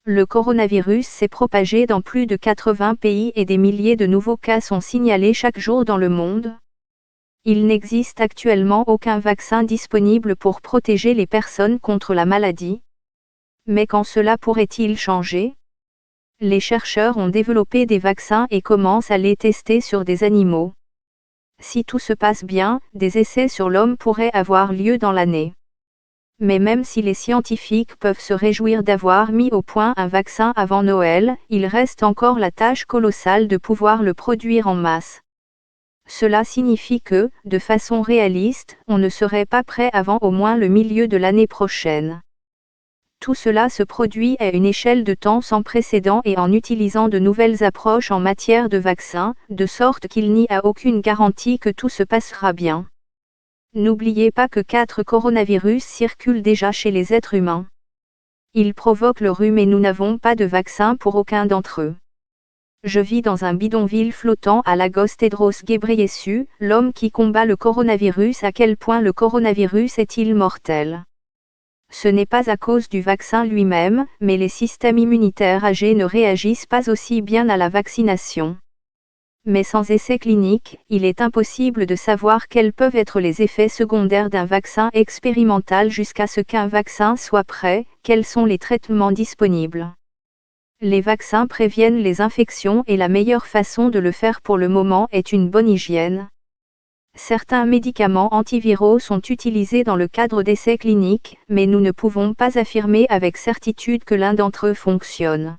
Le coronavirus s'est propagé dans plus de 80 pays et des milliers de nouveaux cas sont signalés chaque jour dans le monde. Il n'existe actuellement aucun vaccin disponible pour protéger les personnes contre la maladie. Mais quand cela pourrait-il changer? Les chercheurs ont développé des vaccins et commencent à les tester sur des animaux. Si tout se passe bien, des essais sur l'homme pourraient avoir lieu dans l'année. Mais même si les scientifiques peuvent se réjouir d'avoir mis au point un vaccin avant Noël, il reste encore la tâche colossale de pouvoir le produire en masse. Cela signifie que, de façon réaliste, on ne serait pas prêt avant au moins le milieu de l'année prochaine. Tout cela se produit à une échelle de temps sans précédent et en utilisant de nouvelles approches en matière de vaccins, de sorte qu'il n'y a aucune garantie que tout se passera bien. N'oubliez pas que 4 coronavirus circulent déjà chez les êtres humains. Ils provoquent le rhume et nous n'avons pas de vaccin pour aucun d'entre eux. Je vis dans un bidonville flottant à Lagos. Tedros Ghebreyesus, l'homme qui combat le coronavirus. À quel point le coronavirus est-il mortel? Ce n'est pas à cause du vaccin lui-même, mais les systèmes immunitaires âgés ne réagissent pas aussi bien à la vaccination. Mais sans essai clinique, il est impossible de savoir quels peuvent être les effets secondaires d'un vaccin expérimental jusqu'à ce qu'un vaccin soit prêt, quels sont les traitements disponibles. Les vaccins préviennent les infections et la meilleure façon de le faire pour le moment est une bonne hygiène. Certains médicaments antiviraux sont utilisés dans le cadre d'essais cliniques, mais nous ne pouvons pas affirmer avec certitude que l'un d'entre eux fonctionne.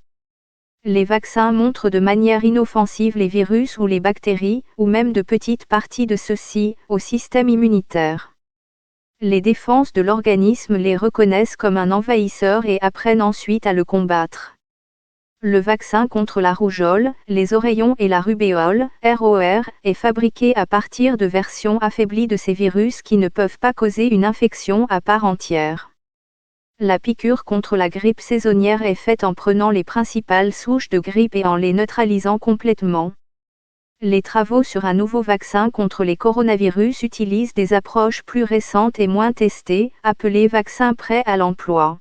Les vaccins montrent de manière inoffensive les virus ou les bactéries, ou même de petites parties de ceux-ci, au système immunitaire. Les défenses de l'organisme les reconnaissent comme un envahisseur et apprennent ensuite à le combattre. Le vaccin contre la rougeole, les oreillons et la rubéole, ROR, est fabriqué à partir de versions affaiblies de ces virus qui ne peuvent pas causer une infection à part entière. La piqûre contre la grippe saisonnière est faite en prenant les principales souches de grippe et en les neutralisant complètement. Les travaux sur un nouveau vaccin contre les coronavirus utilisent des approches plus récentes et moins testées, appelées vaccins prêts à l'emploi.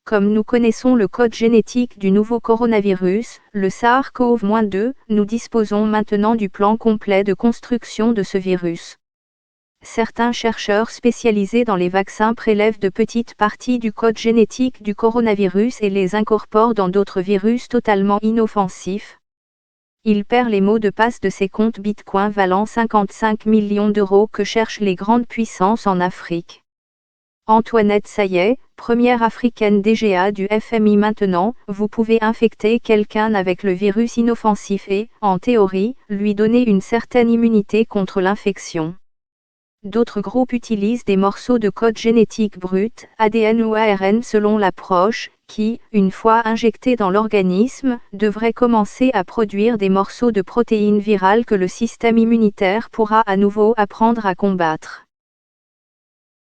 Comme nous connaissons le code génétique du nouveau coronavirus, le SARS-CoV-2, nous disposons maintenant du plan complet de construction de ce virus. Certains chercheurs spécialisés dans les vaccins prélèvent de petites parties du code génétique du coronavirus et les incorporent dans d'autres virus totalement inoffensifs. Ils perdent les mots de passe de ces comptes Bitcoin valant 55 millions d'euros que cherchent les grandes puissances en Afrique. Antoinette Sayet, première africaine DGA du FMI. Maintenant, vous pouvez infecter quelqu'un avec le virus inoffensif et, en théorie, lui donner une certaine immunité contre l'infection. D'autres groupes utilisent des morceaux de code génétique brut, ADN ou ARN selon l'approche, qui, une fois injectés dans l'organisme, devraient commencer à produire des morceaux de protéines virales que le système immunitaire pourra à nouveau apprendre à combattre.